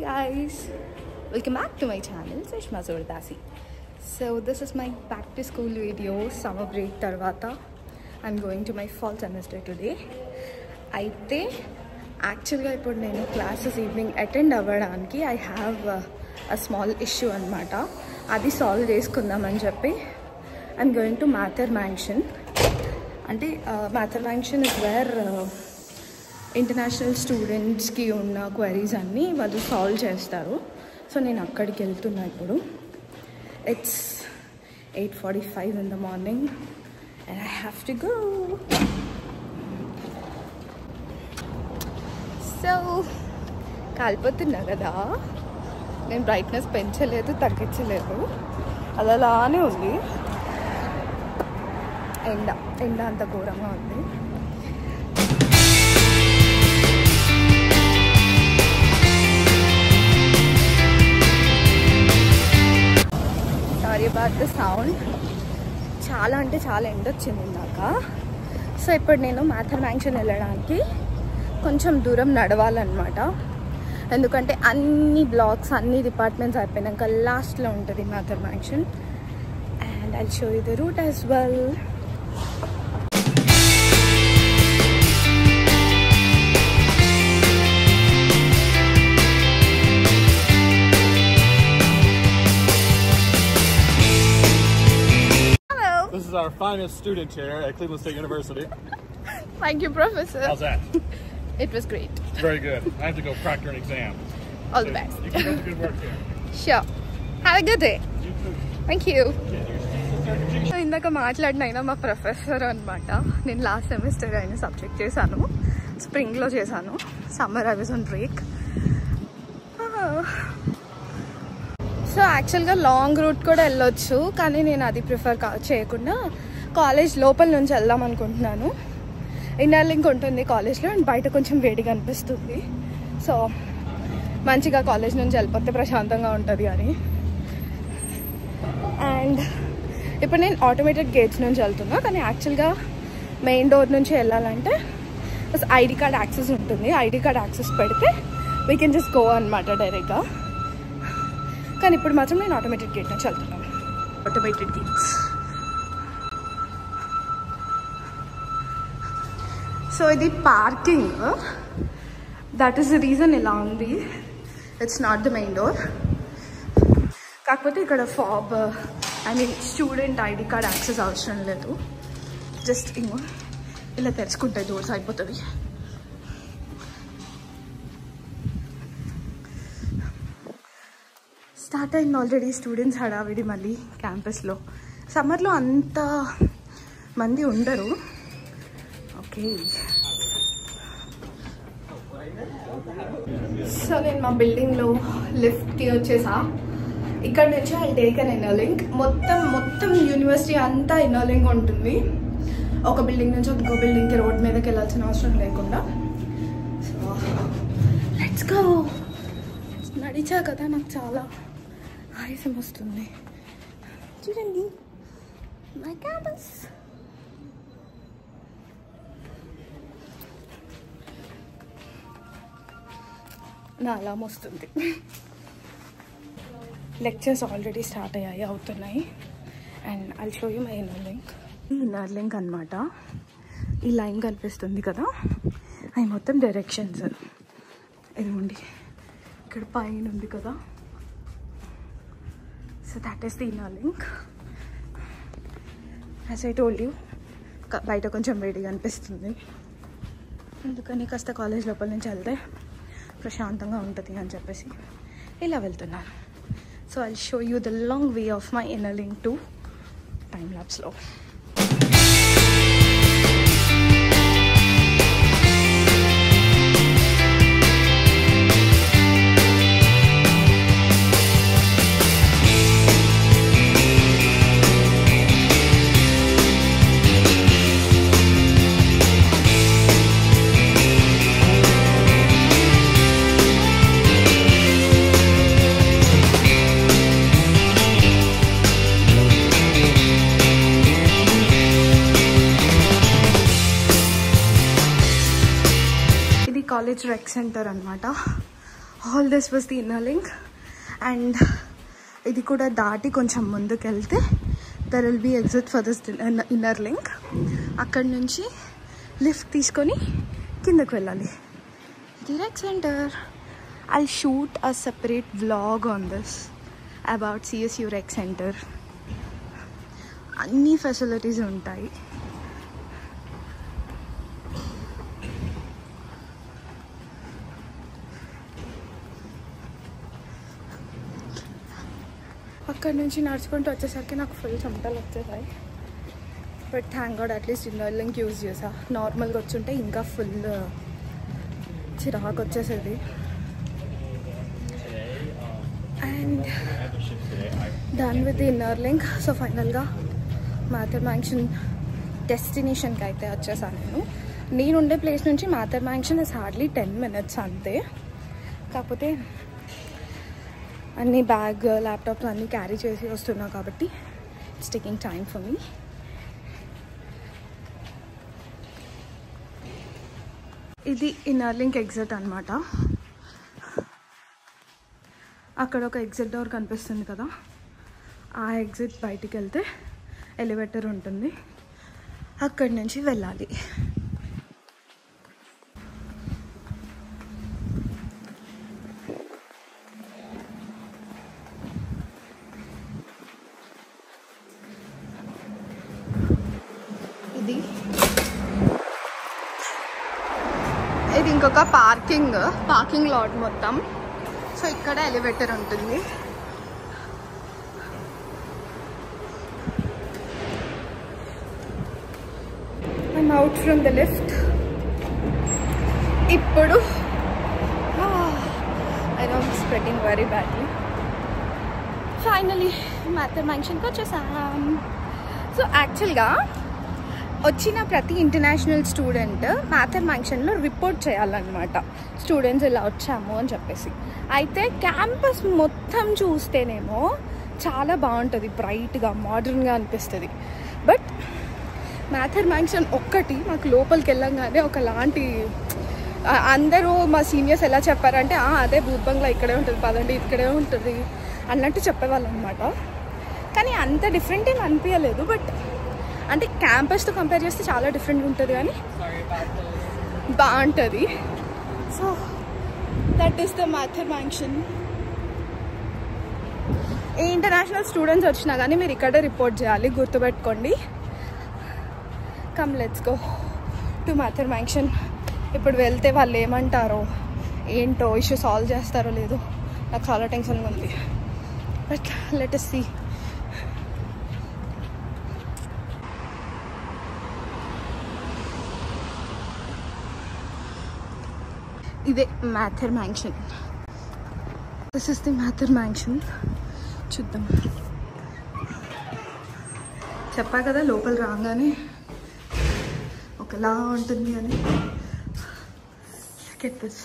guys, welcome back to my channel Sushma Zordasi. So this is my back to school video. Summer break tarvata I'm going to my fall semester today. Aithe actually ippudu nenu classes evening attend avvadaniki I have a small issue anamata. Adi solve cheskundam ani cheppi I'm going to Mather Mansion. Ante Mather Mansion is where international స్టూడెంట్స్కి ఉన్న queries అన్నీ వాళ్ళు solve చేస్తారు. So నేను అక్కడికి వెళ్తున్నా ఇప్పుడు. It's 8:45 in the morning and I have to go. So కాలిపోతున్నా కదా, నేను బ్రైట్నెస్ పెంచలేదు తగ్గించలేదు, అది అలానే ఉంది. ఎండ అంత ఘోరంగా ఉంది. Sorry about the sound. చాలా అంటే చాలా ఎండ వచ్చింది ఇందాక. సో ఇప్పుడు నేను మ్యాథర్ మ్యాన్షన్ వెళ్ళడానికి కొంచెం దూరం నడవాలన్నమాట. ఎందుకంటే అన్ని బ్లాక్స్ అన్ని డిపార్ట్మెంట్స్ అయిపోయినాక లాస్ట్లో ఉంటుంది Mather Mansion. And I'll show you the route as well. This is our finest student here at Cleveland State University. Thank you, Professor. How's that? It was great. Very good. I have to go proctor an exam. All the best. You keep up the good work here. Sure. Have a good day. You too. Thank you. So ఇందాక మాట్లాడిన అయినా మా professor అనమాట. నేను last semester అయిన subject చేశాను, స్ప్రింగ్లో చేశాను. Summer I was on break. So యాక్చువల్గా లాంగ్ రూట్ కూడా వెళ్ళొచ్చు, కానీ నేను అది ప్రిఫర్ చేయకుండా కాలేజ్ లోపల నుంచి వెళ్దాం అనుకుంటున్నాను. ఇన్నర్ లింక్ ఉంటుంది కాలేజ్లో అండ్ బయట కొంచెం వేడిగా అనిపిస్తుంది. సో మంచిగా కాలేజ్ నుంచి వెళ్ళిపోతే ప్రశాంతంగా ఉంటుంది అని. అండ్ ఇప్పుడు నేను ఆటోమేటెడ్ గేట్స్ నుంచి వెళ్తున్నా, కానీ యాక్చువల్గా మెయిన్ డోర్ నుంచి వెళ్ళాలంటే ఐడి కార్డ్ యాక్సెస్ ఉంటుంది. ఐడి కార్డ్ యాక్సెస్ పెడితే వీ కెన్ జస్ట్ గో అనమాట డైరెక్ట్గా. కానీ ఇప్పుడు మాత్రం నేను ఆటోమేటెడ్ గేట్ నుంచి వెళ్తున్నాను. Automated gates. సో ఇది parking. That is the reason ఇలా ఉంది. It's not the main door. కాకపోతే ఇక్కడ fob student ID card access అవసరం లేదు. జస్ట్ ఇంకో ఇలా తెరుచుకుంటాయి డోర్స్, అయిపోతుంది. స్టార్ట్ అయింది ఆల్రెడీ స్టూడెంట్స్ హడావిడి మళ్ళీ క్యాంపస్లో. సమ్మర్లో అంత మంది ఉండరు. ఓకే, సో నేను మా బిల్డింగ్లో లిఫ్ట్కి వచ్చేసా. ఇక్కడ నుంచి I take an inner link. మొత్తం యూనివర్సిటీ అంతా ఇన్నర్ లింక్ ఉంటుంది. ఒక బిల్డింగ్ నుంచి ఇంకో బిల్డింగ్కి రోడ్ మీదకి వెళ్ళాల్సిన అవసరం లేకుండా. So let's go. నడిచా కదా నాకు చాలా ఆయాసం వస్తుంది. చూడండి మై క్యాంపస్. నా అలా వస్తుంది. లెక్చర్స్ ఆల్రెడీ స్టార్ట్ అవుతున్నాయి. And I'll show you my inner link. ఈ ఇన్నర్ లింక్ అనమాట. ఈ లైన్ కనిపిస్తుంది కదా, అవి మొత్తం డైరెక్షన్స్. ఇదిగోండి ఇక్కడ పైన ఉంది కదా. So that is the inner link. As I told you, బయట కొంచెం వేడిగా అనిపిస్తుంది, అందుకని కాస్త కాలేజ్ లోపల నుంచి వెళ్తే ప్రశాంతంగా ఉంటుంది అని చెప్పేసి ఇలా వెళ్తున్నాను. So I'll show you the long way of my inner link to time ల్యాబ్స్లో. కాలేజ్ రెక్ సెంటర్ అనమాట. All this was the inner link. And ఇది కూడా దాటి కొంచెం ముందుకు వెళ్తే there will be exit for this inner link. అక్కడి నుంచి లిఫ్ట్ తీసుకొని కిందకు వెళ్ళాలి. ఇది rec centre. I'll shoot a separate vlog on this about CSU Rec Center. అన్ని ఫెసిలిటీస్ ఉంటాయి. అక్కడి నుంచి నడుచుకుంటూ వచ్చేసరికి నాకు ఫుల్ చెమటలు వచ్చేసాయి. But thank God at least inner link use చేసా. నార్మల్గా వచ్చుంటే ఇంకా ఫుల్ చిరాకు వచ్చేసేది. And done with the inner link. So ఫైనల్గా మాథర్ మ్యాన్షన్ డెస్టినేషన్కి అయితే వచ్చేసాను. నేను ఉండే ప్లేస్ నుంచి Mather mansion is hardly 10 minutes అంతే. కాకపోతే అన్ని బ్యాగ్ ల్యాప్టాప్స్ అన్నీ క్యారీ చేసి వస్తున్నా కాబట్టి it's taking time for me. ఇది ఇన్నర్ లింక్ ఎగ్జిట్ అనమాట. అక్కడ ఒక ఎగ్జిట్ డోర్ కనిపిస్తుంది కదా, ఆ ఎగ్జిట్ బయటికి వెళ్తే ఎలివేటర్ ఉంటుంది, అక్కడి నుంచి వెళ్ళాలి. ఇది ఇంకొక పార్కింగ్ లాట్ మొత్తం. సో ఇక్కడ ఎలివేటర్ ఉంటుంది. I'm out from the lift. ఇప్పుడు I know I'm spreading very badly. Finally Mather మ్యాన్షన్కి వచ్చేసాం. సో యాక్చువల్గా వచ్చిన ప్రతి ఇంటర్నేషనల్ స్టూడెంట్ మాథర్ మ్యాన్షన్లో రిపోర్ట్ చేయాలన్నమాట, స్టూడెంట్స్ ఇలా వచ్చాము అని చెప్పేసి. అయితే క్యాంపస్ మొత్తం చూస్తేనేమో చాలా బాగుంటుంది, బ్రైట్గా మోడర్న్గా అనిపిస్తుంది. బట్ మాథర్ మ్యాన్షన్ ఒక్కటి మాకు లోపలికి వెళ్ళంగానే ఒకలాంటి, అందరూ మా సీనియర్స్ ఎలా చెప్పారంటే అదే భూత్ బంగ్లా ఇక్కడే ఉంటుంది, పదండి ఇక్కడే ఉంటుంది అన్నట్టు చెప్పేవాళ్ళు అనమాట. కానీ అంత డిఫరెంట్ ఏం అనిపించలేదు. బట్ అంటే క్యాంపస్తో కంపేర్ చేస్తే చాలా డిఫరెంట్గా ఉంటుంది, కానీ బాగుంటుంది. So that is the Mather mansion. A international students వచ్చినా కానీ మీరు ఇక్కడే రిపోర్ట్ చేయాలి, గుర్తుపెట్టుకోండి. Come let's go to Mather mansion. ఇప్పుడు వెళ్తే వాళ్ళు ఏమంటారో ఏంటో, ఇష్యూ సాల్వ్ చేస్తారో లేదో నాకు చాలా టెన్షన్గా ఉంది. But let us see. ఇదే Mather mansion. This is the Mather mansion. చూద్దాం. చెప్పా కదా లోపల రాగానే ఒకలా ఉంటుంది అని. Get this.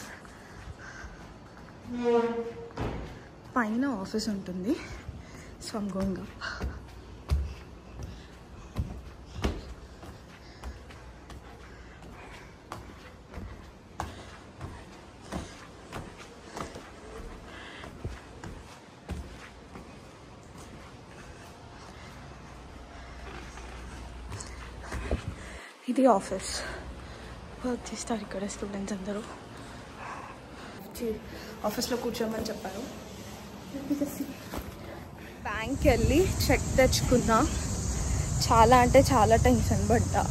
పైన ఆఫీస్ ఉంటుంది. So I'm going up. ఇది ఆఫీస్. వర్క్ చేస్తారు ఇక్కడ స్టూడెంట్స్ అందరూ. ఆఫీస్లో కూర్చోమని చెప్పారు. బ్యాంక్కి వెళ్ళి చెక్ తెచ్చుకున్నా. చాలా అంటే చాలా టెన్షన్ పడ్డా.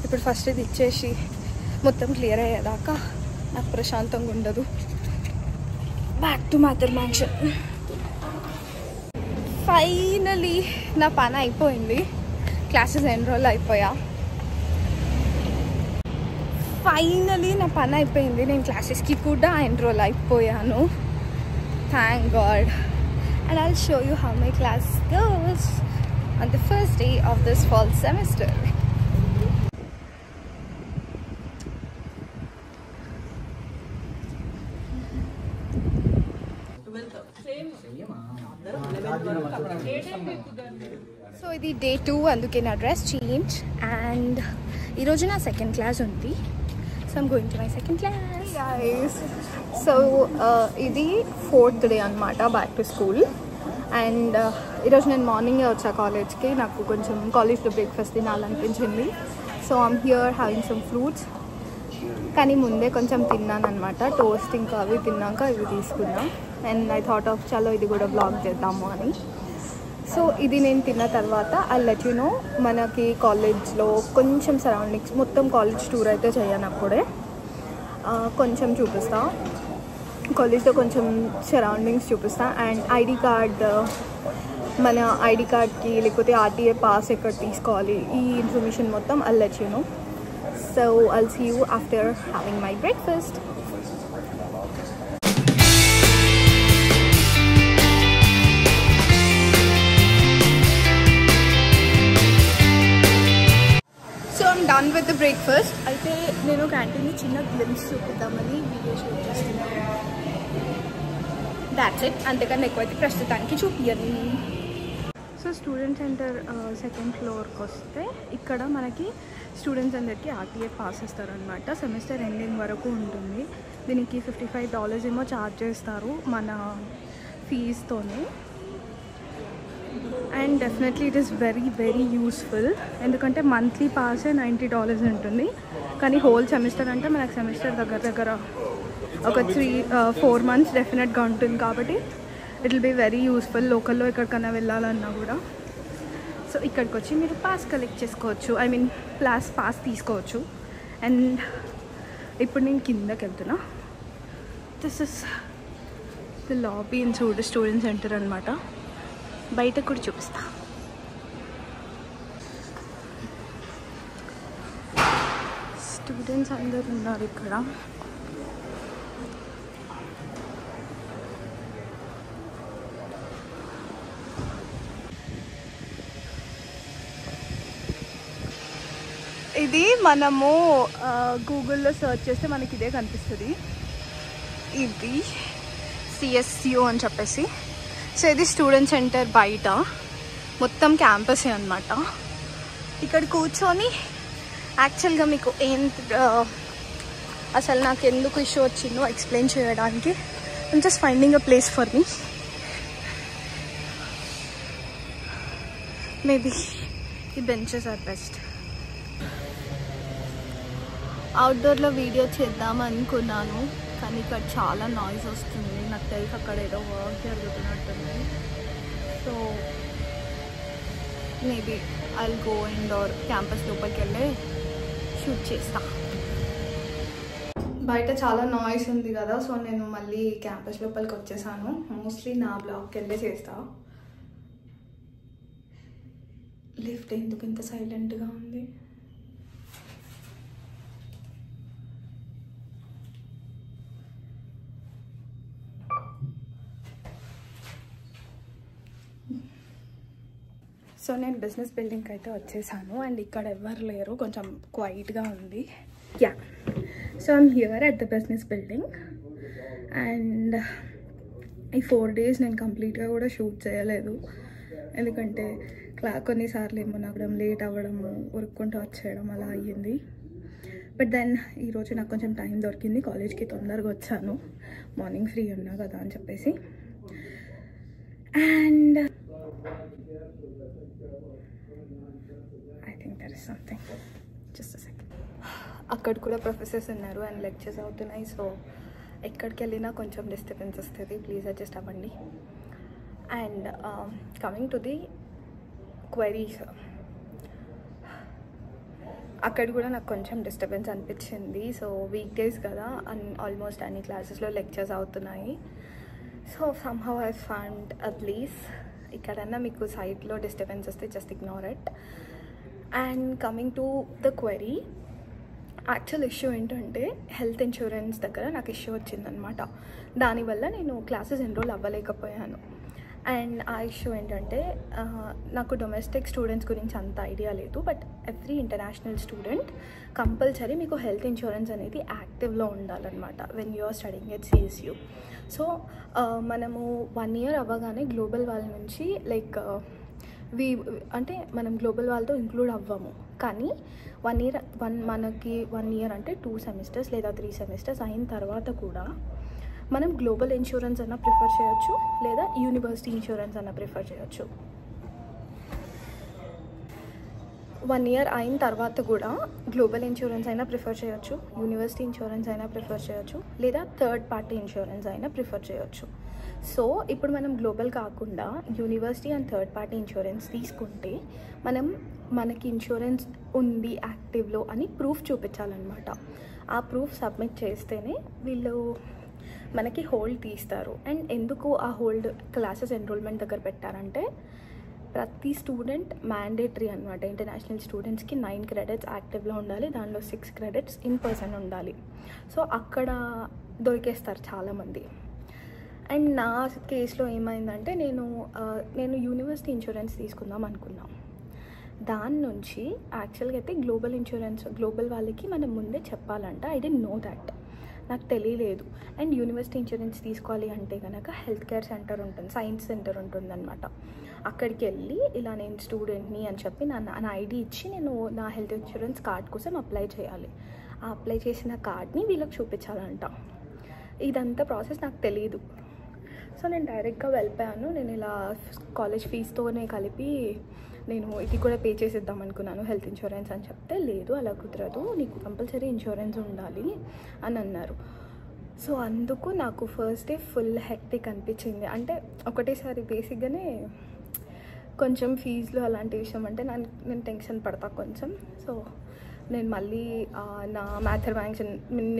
ఇప్పుడు ఫస్ట్ ఇది ఇచ్చేసి మొత్తం క్లియర్ అయ్యేదాకా నాకు ప్రశాంతంగా ఉండదు. Back to Mather mansion. Finally నా పని అయిపోయింది. క్లాసెస్ ఎన్రోల్ అయిపోయా. ఫైనలీ నా పని అయిపోయింది. నేను క్లాసెస్కి కూడా ఎన్రోల్ అయిపోయాను. Thank God. And I'll show you how my class goes on the first day of this fall semester. So ఇది డే 2, అందుకే నా డ్రెస్ చేంజ్. అండ్ ఈరోజు నా సెకండ్ క్లాస్ ఉంది. So I'm going to my second class. So ఇది 4th day అనమాట back to school. And ఈరోజు నేను మార్నింగే వచ్చా కాలేజ్కి. నాకు కొంచెం కాలేజ్లో బ్రేక్ఫాస్ట్ తినాలనిపించింది. So I'm here having some fruits. కానీ ముందే కొంచెం తిన్నాను అనమాట. టోస్ట్ ఇంకా అవి తిన్నాక ఇవి తీసుకున్నాం. అండ్ ఐ థాట్ ఆఫ్ చలో ఇది కూడా బ్లాగ్ చేద్దాము అని. సో ఇది నేను తిన్న తర్వాత ఐ లెట్ యు నో మనకి కాలేజ్లో కొంచెం సరౌండింగ్స్, మొత్తం కాలేజ్ టూర్ అయితే చేయను, అప్పుడే కొంచెం చూపిస్తా. కాలేజ్లో కొంచెం సరౌండింగ్స్ చూపిస్తా. అండ్ ఐడి కార్డ్, మన ఐడి కార్డ్కి లేకపోతే ఆర్టీఏ పాస్ ఎక్కడ తీసుకోవాలి, ఈ ఇన్ఫర్మేషన్ మొత్తం I let you know. So I'll see you after having my breakfast. So I'm done with the breakfast. అయితే నేను క్యాంటీన్లో చిన్న గ్లిమ్స్ చూపిద్దామని వీడియో షూట్ చేస్తున్నాను. That's it. అంతేకాని ఎక్కువైతే ప్రస్తుతానికి చూపియను. సో స్టూడెంట్ సెంటర్ సెకండ్ ఫ్లోర్కి వస్తే ఇక్కడ మనకి స్టూడెంట్స్ అందరికీ ఆర్టీఏ పాస్ ఇస్తారనమాట. సెమిస్టర్ ఎండింగ్ వరకు ఉంటుంది. దీనికి $55 ఏమో ఛార్జ్ చేస్తారు మన ఫీజుతోనే. And definitely it is very very useful. ఎందుకంటే మంత్లీ పాసే $90 ఉంటుంది. కానీ హోల్ సెమిస్టర్ అంటే మనకు సెమిస్టర్ దగ్గర ఒక 3-4 months డెఫినెట్గా ఉంటుంది. కాబట్టి it will be very useful లోకల్లో ఎక్కడికైనా వెళ్ళాలన్నా కూడా. సో ఇక్కడికి వచ్చి మీరు పాస్ కలెక్ట్ చేసుకోవచ్చు, ఐ మీన్ పాస్ తీసుకోవచ్చు. అండ్ ఇప్పుడు నేను కిందకి వెళ్తున్నా. This is the lobby in student centre అనమాట. బయట కూడా చూపిస్తా. స్టూడెంట్స్ అందరు ఉన్నారు ఇక్కడ. ఇది మనము గూగుల్లో సెర్చ్ చేస్తే మనకి ఇదే కనిపిస్తుంది. ఇది CSU అని చెప్పేసి. సో ఇది స్టూడెంట్ సెంటర్ బయట మొత్తం క్యాంపసే అనమాట. ఇక్కడ కూర్చొని యాక్చువల్గా మీకు అసలు నాకు ఎందుకు ఇష్యూ వచ్చిందో ఎక్స్ప్లెయిన్ చేయడానికి I'm just finding a place for me. Maybe ఈ బెంచెస్ ఆర్ బెస్ట్. అవుట్డోర్లో వీడియో చేద్దాం అనుకున్నాను, కానీ ఇక్కడ చాలా నాయిస్ వస్తుంది. నాకు తెలిసి అక్కడ ఏదో వర్క్ జరుగుతున్నట్టుంది. So maybe I'll go indoor, campus లోపలికి వెళ్ళి షూట్ చేస్తా. బయట చాలా నాయిస్ ఉంది కదా, సో నేను మళ్ళీ క్యాంపస్ లోపలికి వచ్చేసాను. మోస్ట్లీ నా బ్లాగ్కి వెళ్ళే చేస్తా. లిఫ్ట్ ఎందుకు ఇంత సైలెంట్గా ఉంది? సో నేను బిజినెస్ బిల్డింగ్కి అయితే వచ్చేసాను. అండ్ ఇక్కడ ఎవరు లేరు, కొంచెం క్వైట్గా ఉంది. Yeah, so I'm here at the business building. And ఈ 4 days నేను కంప్లీట్గా కూడా షూట్ చేయలేదు. ఎందుకంటే కొన్నిసార్లు ఏమో నాకు లేట్ అవ్వడము, ఉరుక్కుంటూ వచ్చేయడం అలా అయ్యింది. బట్ దెన్ ఈరోజు నాకు కొంచెం టైం దొరికింది. కాలేజ్కి తొందరగా వచ్చాను, మార్నింగ్ ఫ్రీ ఉన్నా కదా అని చెప్పేసి. And something just second. అక్కడ కూడా ప్రొఫెసర్స్ ఉన్నారు అండ్ లెక్చర్స్ అవుతున్నాయి. సో ఎక్కడికి వెళ్ళినా కొంచెం డిస్టర్బెన్స్ వస్తుంది, ప్లీజ్ అడ్జస్ట్ అవ్వండి. And coming to the queries, అక్కడ కూడా నాకు కొంచెం డిస్టర్బెన్స్ అనిపించింది. సో వీక్ డేస్ కదా, ఆల్మోస్ట్ అన్ని క్లాసెస్లో లెక్చర్స్ అవుతున్నాయి. So somehow I found a place. ఇక్కడన్నా మీకు సైట్లో డిస్టర్బెన్స్ వస్తే just ignore it. And coming to the query, actual issue ఏంటంటే హెల్త్ ఇన్సూరెన్స్ దగ్గర నాకు ఇష్యూ వచ్చిందనమాట. దానివల్ల నేను క్లాసెస్ ఎన్రోల్ అవ్వలేకపోయాను. అండ్ ఆ ఇష్యూ ఏంటంటే నాకు డొమెస్టిక్ స్టూడెంట్స్ గురించి అంత ఐడియా లేదు, but every international student compulsory మీకు హెల్త్ ఇన్సూరెన్స్ అనేది యాక్టివ్లో ఉండాలన్నమాట when you are studying at CSU. So మనము 1 year అవ్వగానే గ్లోబల్ వాళ్ళ నుంచి లైక్ అంటే మనం గ్లోబల్ వాళ్ళతో ఇంక్లూడ్ అవ్వము. కానీ 1 year అంటే 2 semesters లేదా 3 semesters అయిన తర్వాత కూడా మనం గ్లోబల్ ఇన్సూరెన్స్ అన్న ప్రిఫర్ చేయొచ్చు, లేదా యూనివర్సిటీ ఇన్సూరెన్స్ అన్న ప్రిఫర్ చేయొచ్చు. 1 year అయిన తర్వాత కూడా గ్లోబల్ ఇన్సూరెన్స్ అయినా ప్రిఫర్ చేయొచ్చు, యూనివర్సిటీ ఇన్సూరెన్స్ అయినా ప్రిఫర్ చేయొచ్చు, లేదా థర్డ్ పార్టీ ఇన్సూరెన్స్ అయినా ప్రిఫర్ చేయొచ్చు. సో ఇప్పుడు మనం గ్లోబల్ కాకుండా university and third party insurance తీసుకుంటే మనకి ఇన్సూరెన్స్ ఉంది యాక్టివ్లో అని ప్రూఫ్ చూపించాలన్నమాట. ఆ ప్రూఫ్ సబ్మిట్ చేస్తేనే వీళ్ళు మనకి హోల్డ్ తీస్తారు. అండ్ ఎందుకు ఆ హోల్డ్ క్లాసెస్ ఎన్రోల్మెంట్ దగ్గర పెట్టారంటే, ప్రతి స్టూడెంట్ మ్యాండేటరీ అనమాట. ఇంటర్నేషనల్ స్టూడెంట్స్కి 9 credits యాక్టివ్లో ఉండాలి, దానిలో 6 credits ఇన్ పర్సన్ ఉండాలి. సో అక్కడ దొరికేస్తారు చాలామంది. అండ్ నా కేసులో ఏమైందంటే, నేను యూనివర్సిటీ ఇన్సూరెన్స్ తీసుకుందాం అనుకున్నాను. దాని నుంచి యాక్చువల్గా అయితే గ్లోబల్ వాళ్ళకి మనం ముందే చెప్పాలంట. ఐ డోంట్ నో దట్, నాకు తెలియలేదు. అండ్ యూనివర్సిటీ ఇన్సూరెన్స్ తీసుకోవాలి అంటే కనుక హెల్త్ కేర్ సెంటర్ ఉంటుంది, సైన్స్ సెంటర్ ఉంటుందన్నమాట. అక్కడికి వెళ్ళి ఇలా నేను స్టూడెంట్ని అని చెప్పి నా ఐడి ఇచ్చి నేను నా హెల్త్ ఇన్సూరెన్స్ కార్డ్ కోసం అప్లై చేయాలి. ఆ అప్లై చేసిన కార్డ్ని వీళ్ళకి చూపించాలంట. ఇదంతా ప్రాసెస్ నాకు తెలియదు. సో నేను డైరెక్ట్గా వెళ్ళిపోయాను. నేను ఇలా కాలేజ్ ఫీజుతోనే కలిపి నేను ఇది కూడా పే చేసేద్దాం అనుకున్నాను హెల్త్ ఇన్సూరెన్స్ అని చెప్తే, లేదు అలా కుదరదు, నీకు కంపల్సరీ ఇన్సూరెన్స్ ఉండాలి అని అన్నారు. సో అందుకు నాకు ఫస్ట్ డే ఫుల్ హెక్టిక్ అనిపించింది. అంటే ఒకటేసారి బేసిక్గానే కొంచెం ఫీజులు అలాంటి విషయం అంటే నేను టెన్షన్ పడతా కొంచెం. సో నేను మళ్ళీ నా మ్యాథర్ బ్యాంక్స్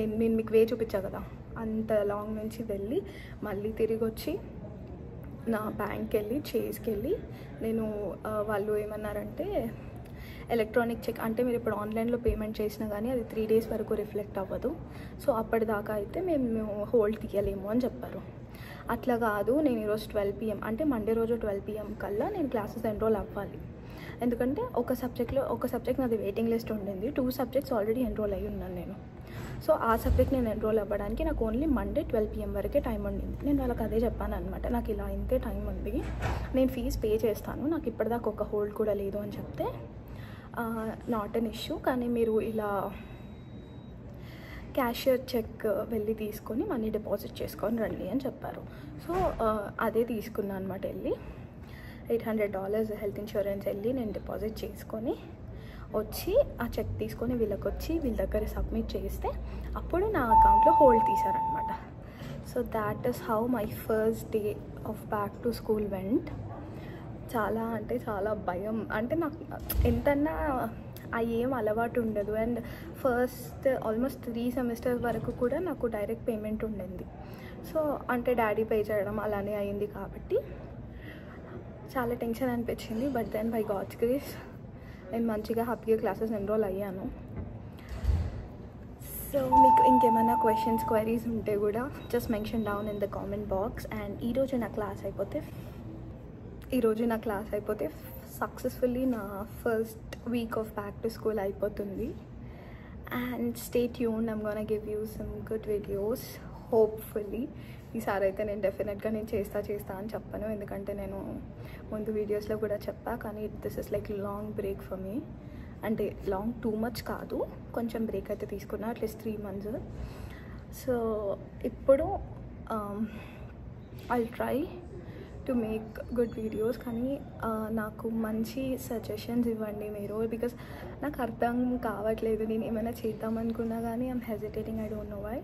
నేను మీకు వే చూపించా కదా, అంత లాంగ్ నుంచి వెళ్ళి మళ్ళీ తిరిగి వచ్చి నా బ్యాంక్కి వెళ్ళి చేసుకెళ్ళి నేను వాళ్ళు ఏమన్నారంటే, ఎలక్ట్రానిక్ చెక్ అంటే మీరు ఇప్పుడు ఆన్లైన్లో పేమెంట్ చేసినా కానీ అది 3 days వరకు రిఫ్లెక్ట్ అవ్వదు. సో అప్పటిదాకా అయితే మేము హోల్డ్ తీయలేము అని చెప్పారు. అట్లా కాదు, నేను ఈరోజు 12 PM అంటే మండే రోజు 12 PM కల్లా నేను క్లాసెస్ ఎన్రోల్ అవ్వాలి. ఎందుకంటే ఒక సబ్జెక్ట్ నాది వెయిటింగ్ లిస్ట్ ఉండింది, 2 subjects ఆల్రెడీ ఎన్రోల్ అయ్యి ఉన్నాను నేను. సో ఆ సబ్జెక్ట్ నేను ఎన్రోల్ అవ్వడానికి నాకు ఓన్లీ మండే 12 PM వరకే టైం ఉండింది. నేను వాళ్ళకి అదే చెప్పాను అనమాట, నాకు ఇలా ఇంతే టైం ఉంది, నేను ఫీజు పే చేస్తాను, నాకు ఇప్పటిదాకా ఒక హోల్డ్ కూడా లేదు అని చెప్తే, నాట్ అన్ ఇష్యూ, కానీ మీరు ఇలా క్యాషియర్ చెక్ వెళ్ళి తీసుకొని మనీ డిపాజిట్ చేసుకొని రండి అని చెప్పారు. సో అదే తీసుకున్నాను అనమాట. వెళ్ళి $800 హెల్త్ ఇన్సూరెన్స్ వెళ్ళి నేను డిపాజిట్ చేసుకొని వచ్చి ఆ చెక్ తీసుకొని వీళ్ళకి వచ్చి వీళ్ళ దగ్గర సబ్మిట్ చేస్తే అప్పుడు నా అకౌంట్లో హోల్డ్ తీశారనమాట. So that is how my first day of back to school went. చాలా అంటే చాలా భయం, అంటే నాకు ఎంతన్నా ఏం అలవాటు ఉండదు. అండ్ ఫస్ట్ ఆల్మోస్ట్ 3 semesters వరకు కూడా నాకు డైరెక్ట్ పేమెంట్ ఉండింది. సో అంటే డాడీ పే చేయడం అలానే అయింది కాబట్టి చాలా టెన్షన్ అనిపించింది. But then by God's grace నేను మంచిగా హ్యాపీగా క్లాసెస్ ఎన్రోల్ అయ్యాను. సో మీకు ఇంకేమైనా క్వైరీస్ ఉంటే కూడా just mention down in the comment box. And ఈరోజు నా క్లాస్ అయిపోతే సక్సెస్ఫుల్లీ నా first week of back to school అయిపోతుంది. And stay tuned, I'm gonna give you some good videos hopefully. ఈసారి అయితే నేను డెఫినెట్గా నేను చేస్తా అని చెప్పను, ఎందుకంటే నేను ముందు వీడియోస్లో కూడా చెప్పా. కానీ this is like long break for me. అంటే లాంగ్ టూ మచ్ కాదు, కొంచెం బ్రేక్ అయితే తీసుకున్నా, అట్లీస్ట్ 3 months. సో ఇప్పుడు I'll try to make good videos. కానీ నాకు మంచి సజెషన్స్ ఇవ్వండి మీరు, బికాస్ నాకు అర్థం కావట్లేదు. నేను ఏమైనా చేద్దామనుకున్నా కానీ I'm hesitating, I don't know why.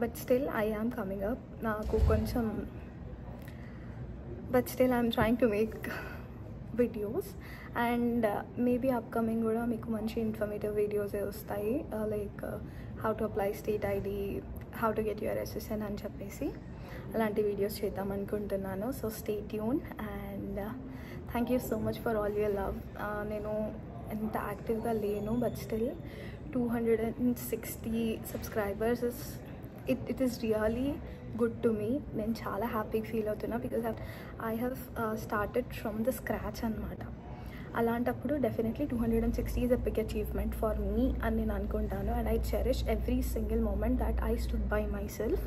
But still I am coming up. నాకు కొంచెం but still I'm trying to make videos. And maybe upcoming కూడా మీకు మంచి ఇన్ఫర్మేటివ్ వీడియోసే వస్తాయి, like how to apply state ID, how to get your SSN అని చెప్పేసి అలాంటి వీడియోస్ చేద్దాం అనుకుంటున్నాను. So stay tune and thank you so much for all your love. నేను ఎంత యాక్టివ్గా లేను, but still 260 subscribers it is really good to me. నేను చాలా హ్యాపీగా ఫీల్ అవుతున్నా, because I have started from the scratch అనమాట. అలాంటప్పుడు definitely 260 is a big achievement for me అని నేను అనుకుంటాను. And I cherish every single moment that I stood by myself.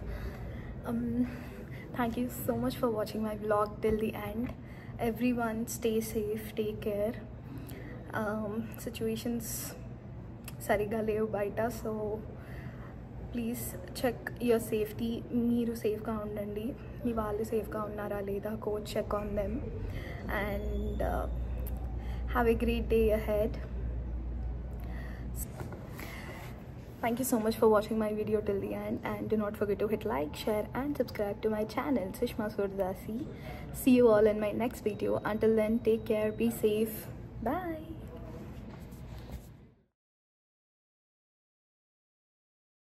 Thank you so much for watching my vlog till the end. Everyone stay safe, take care. Situations sariga levu baita, so please check your safety. మీరు సేఫ్గా ఉండండి, మీ వాళ్ళు సేఫ్గా ఉన్నారా లేదా, coach check on them and have a great day ahead. Thank you so much for watching my video till the end, and do not forget to hit like, share and subscribe to my channel Sushma Surdasi. See you all in my next video. Until then, take care, be safe, bye.